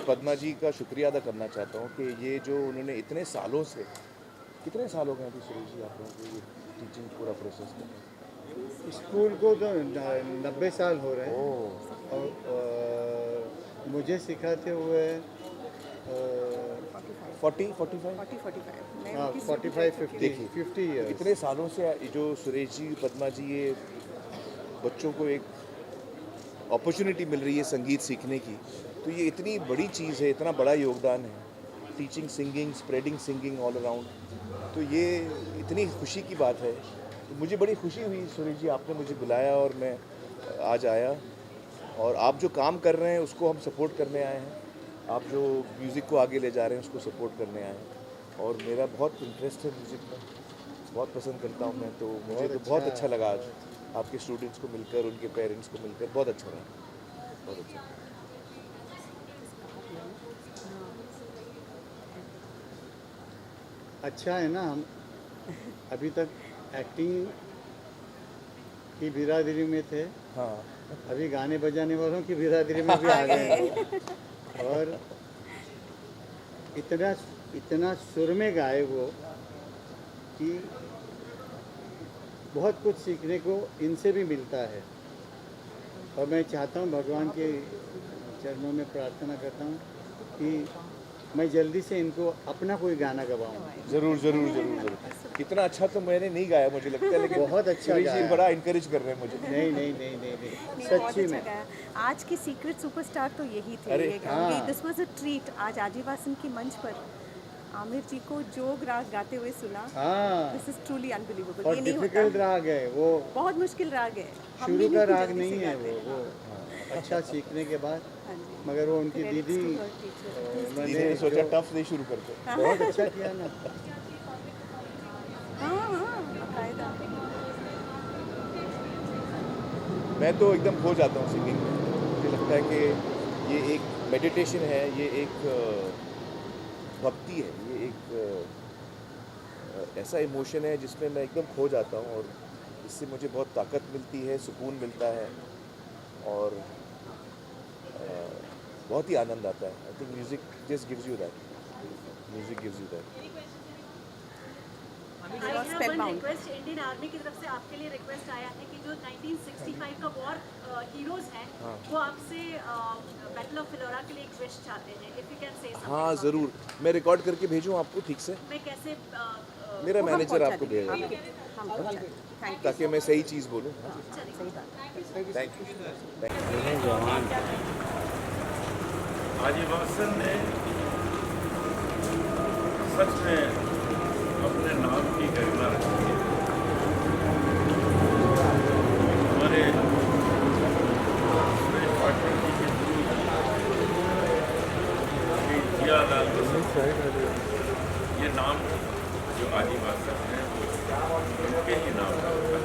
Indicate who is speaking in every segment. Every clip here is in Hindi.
Speaker 1: पद्मा जी का शुक्रिया अदा करना चाहता हूँ कि ये जो उन्होंने इतने सालों से, कितने साल हो गए अभी सुरेश जी आप लोगों को ये टीचिंग पूरा प्रोसेस कर रहे
Speaker 2: स्कूल को तो 90 साल हो रहे
Speaker 1: हैं?
Speaker 2: हैं
Speaker 1: ओह,
Speaker 2: और मुझे सिखाते हुए
Speaker 1: 45
Speaker 2: हाँ 45-50
Speaker 1: देखिए
Speaker 2: 50 ईयर्स।
Speaker 1: इतने सालों से जो सुरेश जी पद्मा जी ये बच्चों को एक अपॉर्चुनिटी मिल रही है संगीत सीखने की, तो ये इतनी बड़ी चीज़ है, इतना बड़ा योगदान है teaching singing, spreading singing all around. तो ये इतनी खुशी की बात है। तो मुझे बड़ी खुशी हुई सुरेश जी आपने मुझे बुलाया और मैं आज आया, और आप जो काम कर रहे हैं उसको हम सपोर्ट करने आए हैं, आप जो म्यूज़िक को आगे ले जा रहे हैं उसको सपोर्ट करने आए हैं। और मेरा बहुत इंटरेस्ट है म्यूज़िक में, बहुत पसंद करता हूँ मैं, तो मुझे तो बहुत अच्छा लगा आज आपके स्टूडेंट्स को मिलकर, उनके पेरेंट्स को मिलकर, बहुत अच्छा लगा, बहुत अच्छा।
Speaker 2: अच्छा है ना, हम अभी तक एक्टिंग की बिरादरी में थे,
Speaker 1: हाँ
Speaker 2: अभी गाने बजाने वालों की बिरादरी में भी आ गए और इतना इतना सुर में गाए वो कि बहुत कुछ सीखने को इनसे भी मिलता है। और मैं चाहता हूँ, भगवान के चरणों में प्रार्थना करता हूँ कि मैं जल्दी से इनको अपना कोई गाना गवाऊँ।
Speaker 1: जरूर जरूर जरूर जरूर। इतना अच्छा तो मैंने नहीं गाया मुझे लगता है, लेकिन
Speaker 2: बहुत अच्छा
Speaker 1: सुरेश जी
Speaker 2: गाया।
Speaker 1: बड़ा इनकरेज कर रहे हैं मुझे।
Speaker 2: नहीं नहीं नहीं नहीं नहीं,
Speaker 3: नहीं, बहुत
Speaker 2: सच्ची
Speaker 3: अच्छा
Speaker 2: में।
Speaker 3: गाया। आज के सीक्रेट सुपरस्टार तो यही थे,
Speaker 1: अरे,
Speaker 3: ये कहूँगी।
Speaker 2: हाँ।
Speaker 3: This was a treat. आज आजीवासन की मंच पर आमिर जी को जोग राग गाते हुए सुना।
Speaker 2: हाँ,
Speaker 3: दिस इज ट्रूली अनबिलीवेबल।
Speaker 2: और
Speaker 3: ये नहीं
Speaker 2: डिफिकल्ट
Speaker 3: होता,
Speaker 2: राग है वो,
Speaker 3: बहुत मुश्किल राग है। हम
Speaker 2: शुरू
Speaker 3: भी
Speaker 2: का
Speaker 3: नहीं
Speaker 2: राग
Speaker 3: जल्दी
Speaker 2: नहीं
Speaker 3: से
Speaker 2: है
Speaker 3: गाते।
Speaker 2: वो अच्छा सीखने के बाद।
Speaker 3: हाँ जी।
Speaker 2: मगर वो उनकी
Speaker 3: Credits
Speaker 2: दीदी
Speaker 3: to her teacher.
Speaker 1: दीदी
Speaker 2: उन्होंने
Speaker 1: ने सोचा
Speaker 2: जो
Speaker 1: टफ नहीं शुरू करते।
Speaker 2: बहुत अच्छा किया ना।
Speaker 3: हाँ हाँ, बाकायदा।
Speaker 1: मैं तो एकदम खो जाता हूँ सिंगिंग में। मुझे लगता है कि ये एक मेडिटेशन है, ये एक भक्ति है, ये एक ऐसा इमोशन है जिसमें मैं एकदम खो जाता हूँ, और इससे मुझे बहुत ताकत मिलती है, सुकून मिलता है, और बहुत ही आनंद आता है। I think music just gives you that, music gives you that.
Speaker 4: I have one
Speaker 3: Spellbound.
Speaker 4: request. Indian army की तरफ से आपके लिए रिक्वेस्ट आया है कि जो 1965 का वॉर हीरोज हैं,
Speaker 1: हाँ।
Speaker 4: वो आपसे बैटल ऑफ फिलोरा के लिए एक विश चाहते हैं। इफ यू कैन से
Speaker 1: हाँ ज़रूर, मैं रिकॉर्ड करके भेजूँ आपको ठीक से?
Speaker 4: मैं कैसे
Speaker 1: मेरा
Speaker 3: वो हम
Speaker 1: मैनेजर
Speaker 3: पहुंचा
Speaker 1: आपको
Speaker 3: देंगे,
Speaker 1: भेजेगा,
Speaker 3: हम पहुंचा देंगे। Thank you.
Speaker 1: ताकि मैं सही चीज़ बोलूँ।
Speaker 3: सही बात।
Speaker 1: Thank you.
Speaker 5: आजीवासन ने सच में अपने नाम की गरिमा रखी है। हमारे सुरेश पाटिल जी के गुरु श्री जियालाल बसु, ये नाम जो आजीवासन है वो उनके ही नाम का होता है।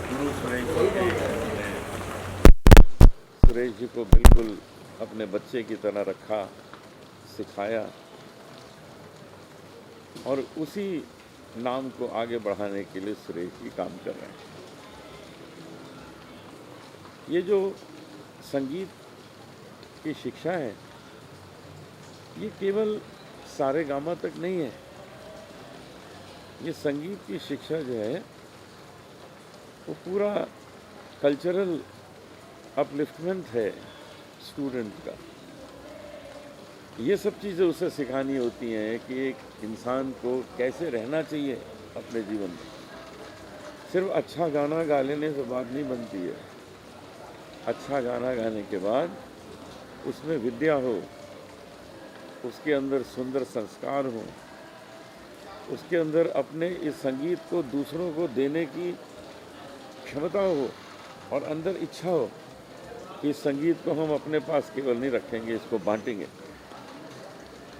Speaker 5: गुरु सुरेश जी ने सुरेश जी को बिल्कुल अपने बच्चे की तरह रखा, सिखाया, और उसी नाम को आगे बढ़ाने के लिए सुरेश जी काम कर रहे हैं। ये जो संगीत की शिक्षा है, ये केवल सारेगामा तक नहीं है। ये संगीत की शिक्षा जो है वो पूरा कल्चरल अपलिफ्टमेंट है स्टूडेंट का। ये सब चीज़ें उसे सिखानी होती हैं कि एक इंसान को कैसे रहना चाहिए अपने जीवन में। सिर्फ अच्छा गाना गा लेने से बात नहीं बनती है। अच्छा गाना गाने के बाद उसमें विद्या हो, उसके अंदर सुंदर संस्कार हो, उसके अंदर अपने इस संगीत को दूसरों को देने की क्षमता हो, और अंदर इच्छा हो कि इस संगीत को हम अपने पास केवल नहीं रखेंगे, इसको बांटेंगे।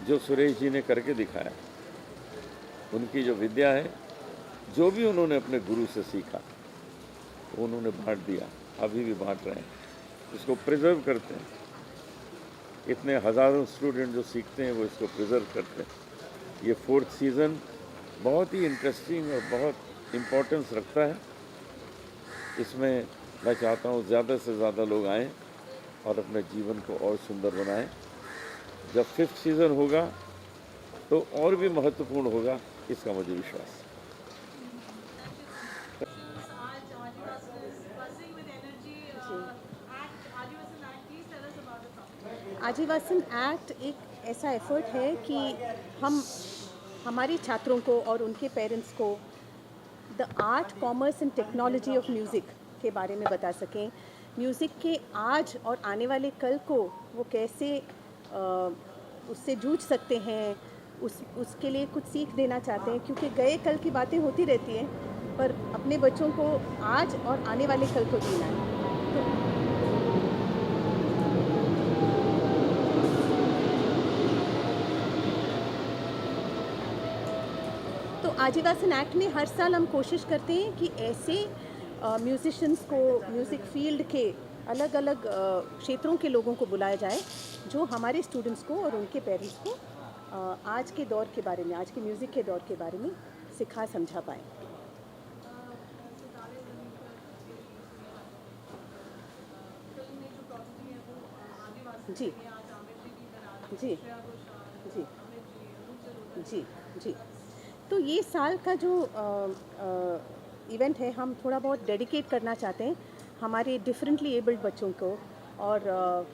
Speaker 5: जो सुरेश जी ने करके दिखाया, उनकी जो विद्या है, जो भी उन्होंने अपने गुरु से सीखा, वो उन्होंने बांट दिया, अभी भी बांट रहे हैं, इसको प्रिजर्व करते हैं। इतने हज़ारों स्टूडेंट जो सीखते हैं वो इसको प्रिजर्व करते हैं। ये 4th सीज़न बहुत ही इंटरेस्टिंग और बहुत इम्पोर्टेंस रखता है। इसमें मैं चाहता हूँ ज़्यादा से ज़्यादा लोग आएँ और अपने जीवन को और सुंदर बनाएं। जब 5th सीज़न होगा तो और भी महत्वपूर्ण होगा, इसका मुझे विश्वास है।
Speaker 4: आज आदिवासी is buzzing with energy. Act Adivasan Act. Please tell us about the project.
Speaker 3: आजीवासन एक्ट एक ऐसा एफर्ट है कि हम हमारे छात्रों को और उनके पेरेंट्स को the art, commerce and technology of music के बारे में बता सकें। म्यूज़िक के आज और आने वाले कल को वो कैसे उससे जूझ सकते हैं, उसके लिए कुछ सीख देना चाहते हैं, क्योंकि गए कल की बातें होती रहती हैं, पर अपने बच्चों को आज और आने वाले कल को जीना है। तो आजीवासन एक्ट में हर साल हम कोशिश करते हैं कि ऐसे म्यूज़िशंस को, म्यूज़िक फील्ड के अलग अलग क्षेत्रों के लोगों को बुलाया जाए जो हमारे स्टूडेंट्स को और उनके पेरेंट्स को आज के दौर के बारे में, आज के म्यूज़िक के दौर के बारे में सिखा समझा पाएँ। जी जी जी जी जी। तो ये साल का जो इवेंट है, हम थोड़ा बहुत डेडिकेट करना चाहते हैं हमारे डिफरेंटली एबल्ड बच्चों को, और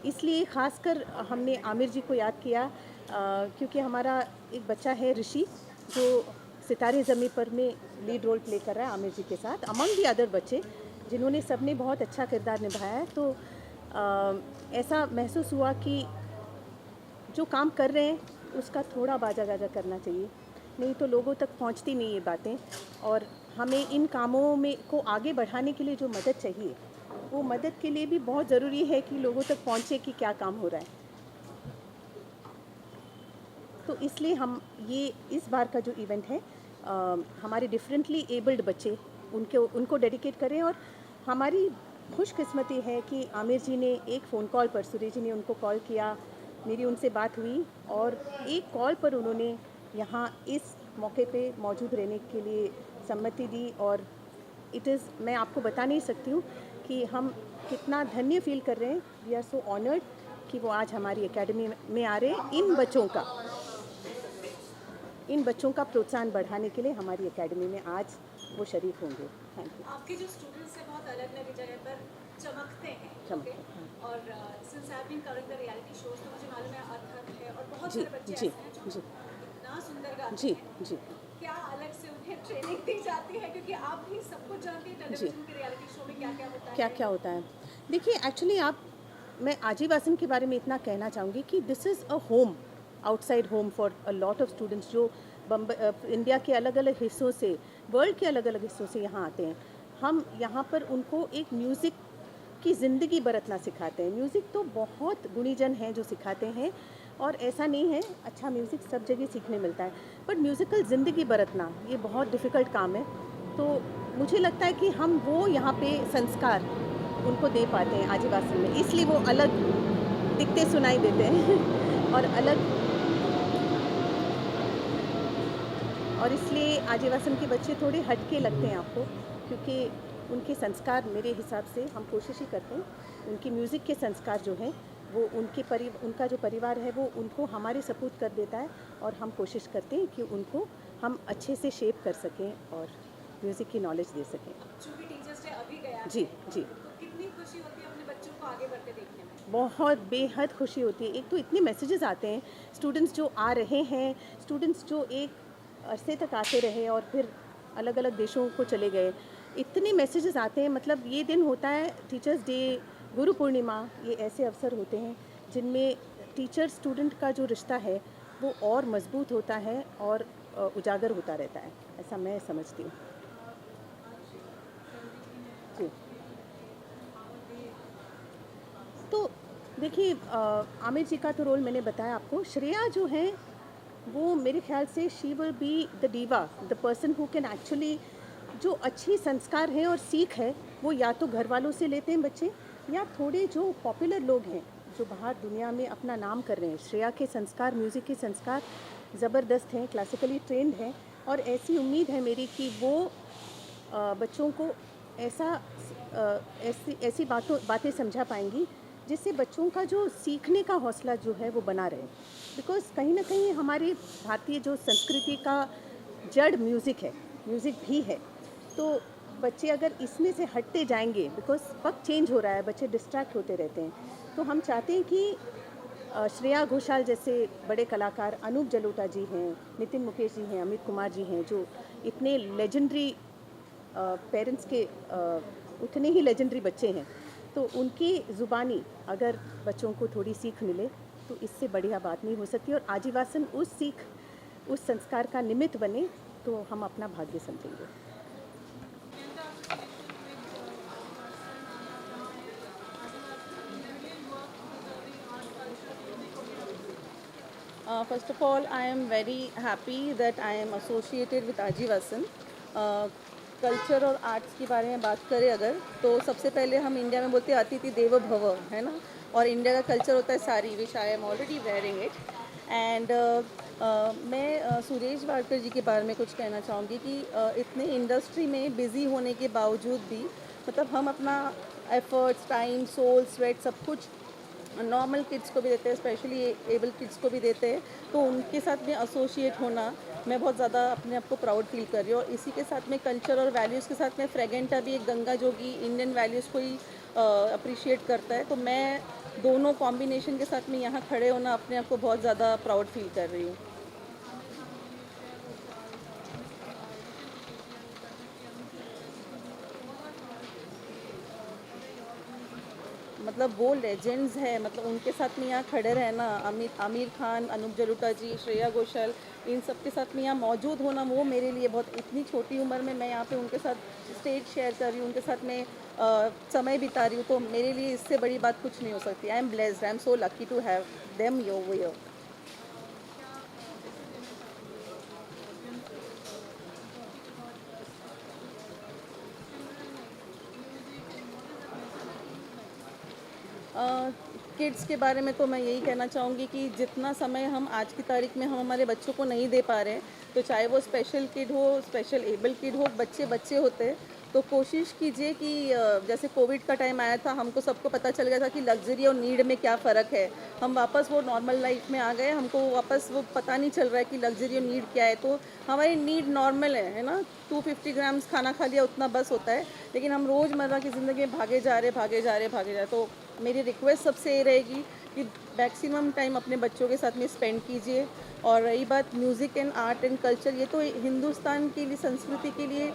Speaker 3: इसलिए ख़ासकर हमने आमिर जी को याद किया क्योंकि हमारा एक बच्चा है ऋषि, जो सितारे ज़मीं पर में लीड रोल प्ले कर रहा है आमिर जी के साथ, अमंग दी अदर बच्चे जिन्होंने सबने बहुत अच्छा किरदार निभाया है। तो ऐसा महसूस हुआ कि जो काम कर रहे हैं उसका थोड़ा बाजा गाजा करना चाहिए, नहीं तो लोगों तक पहुंचती नहीं ये बातें, और हमें इन कामों में को आगे बढ़ाने के लिए जो मदद चाहिए, वो मदद के लिए भी बहुत ज़रूरी है कि लोगों तक पहुंचे कि क्या काम हो रहा है। तो इसलिए हम ये इस बार का जो इवेंट है हमारे डिफरेंटली एबल्ड बच्चे उनको डेडिकेट करें। और हमारी खुशकिस्मती है कि आमिर जी ने एक फ़ोन कॉल पर, सुरेश जी ने उनको कॉल किया, मेरी उनसे बात हुई और एक कॉल पर उन्होंने यहाँ इस मौके पे मौजूद रहने के लिए सम्मति दी। और मैं आपको बता नहीं सकती हूँ कि हम कितना धन्य फील कर रहे हैं। वी आर सो ऑनर्ड कि वो आज हमारी एकेडमी में आ रहे हैं। इन बच्चों का प्रोत्साहन बढ़ाने के लिए हमारी एकेडमी में आज वो शरीक होंगे। Thank you.
Speaker 4: आपके जो स्टूडेंट्स हैं बहुत अलग अलग जगह पर चमकते हैं,
Speaker 3: चमकते
Speaker 4: okay? और since I have been covering the reality shows, तो मुझे मालूम है अर्थक है और बहुत
Speaker 3: जी,
Speaker 4: सारे बच्चे
Speaker 3: जी,
Speaker 4: ऐसे हैं जो
Speaker 3: जी।
Speaker 4: इतना सुंदर गाते
Speaker 3: जी
Speaker 4: हैं।
Speaker 3: जी
Speaker 4: क्या अलग से उन्हें ट्रेनिंग दी जाती है, क्योंकि आप भी सब कुछ जानती हैं टेलीविजन के रियलिटी शो में क्या क्या होता है?
Speaker 3: क्या क्या होता है। देखिए, एक्चुअली मैं आजीवासन के बारे में इतना कहना चाहूँगी कि this is a home, outside home for a lot of students जो इंडिया के अलग अलग हिस्सों से, वर्ल्ड के अलग अलग हिस्सों से यहाँ आते हैं। हम यहाँ पर उनको एक म्यूज़िक की ज़िंदगी बरतना सिखाते हैं। म्यूज़िक तो बहुत गुणीजन हैं जो सिखाते हैं, और ऐसा नहीं है, अच्छा म्यूज़िक सब जगह सीखने मिलता है, बट म्यूज़िकल ज़िंदगी बरतना ये बहुत डिफ़िकल्ट काम है। तो मुझे लगता है कि हम वो यहाँ पे संस्कार उनको दे पाते हैं आजीवासन में, इसलिए वो अलग दिखते सुनाई देते हैं और इसलिए आजीवासन के बच्चे थोड़े हटके लगते हैं आपको, क्योंकि उनके संस्कार, मेरे हिसाब से हम कोशिश ही करते हैं उनकी म्यूज़िक के संस्कार जो हैं वो उनका जो परिवार है वो उनको हमारे सपूत कर देता है, और हम कोशिश करते हैं कि उनको हम अच्छे से शेप कर सकें और म्यूज़िक की नॉलेज दे सकें।
Speaker 4: चूंकि टीचर्स डे अभी गया
Speaker 3: जी जी।
Speaker 4: तो कितनी खुशी होती है अपने बच्चों को आगे बढ़ते देखने में?
Speaker 3: बहुत बेहद खुशी होती है। एक तो इतने मैसेजेस आते हैं, स्टूडेंट्स जो आ रहे हैं, स्टूडेंट्स जो एक अरसे तक आते रहे और फिर अलग अलग देशों को चले गए, इतने मैसेजेस आते हैं। मतलब ये दिन होता है टीचर्स डे, गुरु पूर्णिमा, ये ऐसे अवसर होते हैं जिनमें टीचर स्टूडेंट का जो रिश्ता है वो और मजबूत होता है और उजागर होता रहता है, ऐसा मैं समझती हूँ। जी। तो देखिए, आमिर जी का तो रोल मैंने बताया आपको। श्रेया जो है वो मेरे ख्याल से she will be the diva, the person who can actually, जो अच्छी संस्कार है और सीख है वो या तो घर वालों से लेते हैं बच्चे, या थोड़े जो पॉपुलर लोग हैं जो बाहर दुनिया में अपना नाम कर रहे हैं। श्रेया के संस्कार, म्यूज़िक के संस्कार ज़बरदस्त हैं, क्लासिकली ट्रेंड हैं, और ऐसी उम्मीद है मेरी कि वो बच्चों को ऐसा ऐसी ऐसी बातें समझा पाएंगी जिससे बच्चों का जो सीखने का हौसला जो है वो बना रहे। बिकॉज़ कहीं ना कहीं हमारे भारतीय जो संस्कृति का जड़ म्यूज़िक है, म्यूज़िक भी है। तो बच्चे अगर इसमें से हटते जाएंगे, बिकॉज़ वक्त चेंज हो रहा है, बच्चे डिस्ट्रैक्ट होते रहते हैं, तो हम चाहते हैं कि श्रेया घोषाल जैसे बड़े कलाकार, अनूप जलोटा जी हैं, नितिन मुकेश जी हैं, अमित कुमार जी हैं, जो इतने लेजेंडरी पेरेंट्स के उतने ही लेजेंडरी बच्चे हैं, तो उनकी ज़ुबानी अगर बच्चों को थोड़ी सीख मिले तो इससे बढ़िया बात नहीं हो सकती। और आजीवासन उस सीख, उस संस्कार का निमित्त बने तो हम अपना भाग्य समझेंगे।
Speaker 6: First of all, I am very happy that I am associated with Ajivasan. Culture और आर्ट्स के बारे में बात करें अगर, तो सबसे पहले हम इंडिया में बोलते हैं अतिथि देवो भव, है ना। और इंडिया का कल्चर होता है sari, which I am already wearing it. And मैं सुरेश वाडकर जी के बारे में कुछ कहना चाहूँगी कि इतने इंडस्ट्री में बिज़ी होने के बावजूद भी मतलब हम अपना एफर्ट्स, टाइम, सोल, स्वेट सब कुछ नॉर्मल किड्स को भी देते हैं, स्पेशली एबल किड्स को भी देते हैं। तो उनके साथ में एसोसिएट होना मैं बहुत ज़्यादा अपने आप को प्राउड फील कर रही हूँ। और इसी के साथ में कल्चर और वैल्यूज़ के साथ में फ्रेगेंटा भी एक गंगा जोगी इंडियन वैल्यूज़ को ही अप्रिशिएट करता है। तो मैं दोनों कॉम्बिनेशन के साथ में यहाँ खड़े होना अपने आप को बहुत ज़्यादा प्राउड फील कर रही हूँ। मतलब वो लेजेंड्स है, मतलब उनके साथ में यहाँ खड़े रहना, आमिर खान, अनूप जलोटा जी, श्रेया घोषाल, इन सब के साथ में यहाँ मौजूद होना, वो मेरे लिए बहुत, इतनी छोटी उम्र में मैं यहाँ पे उनके साथ स्टेज शेयर कर रही हूँ, उनके साथ में समय बिता रही हूँ, तो मेरे लिए इससे बड़ी बात कुछ नहीं हो सकती। I am blessed, I am so lucky to have them over here. Kids के बारे में तो मैं यही कहना चाहूँगी कि जितना समय हम आज की तारीख में हम हमारे बच्चों को नहीं दे पा रहे हैं, तो चाहे वो स्पेशल किड हो, स्पेशल एबल किड हो, बच्चे बच्चे होते हैं, तो कोशिश कीजिए कि जैसे कोविड का टाइम आया था, हमको सबको पता चल गया था कि लग्जरी और नीड में क्या फ़र्क है। हम वापस वो नॉर्मल लाइफ में आ गए, हमको वापस वो पता नहीं चल रहा है कि लग्जरी और नीड क्या है। तो हमारी नीड नॉर्मल है ना, 250 ग्राम्स खाना खा लिया उतना बस होता है, लेकिन हम रोज़मर्रा की ज़िंदगी में भागे जा रहे। तो मेरी रिक्वेस्ट सबसे ये रहेगी कि मैक्सिमम टाइम अपने बच्चों के साथ में स्पेंड कीजिए। और रही बात music and art and culture, ये तो हिंदुस्तान के लिए, संस्कृति के लिए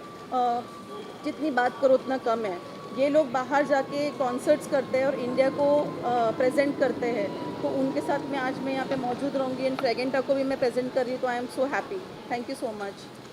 Speaker 6: जितनी बात करो उतना कम है। ये लोग बाहर जाके कॉन्सर्ट्स करते हैं और इंडिया को प्रेजेंट करते हैं, तो उनके साथ में आज मैं यहाँ पे मौजूद रहूँगी। एंड फ्रेगेंटा को भी मैं प्रेजेंट कर रही हूँ, तो आई am so happy. Thank you so much.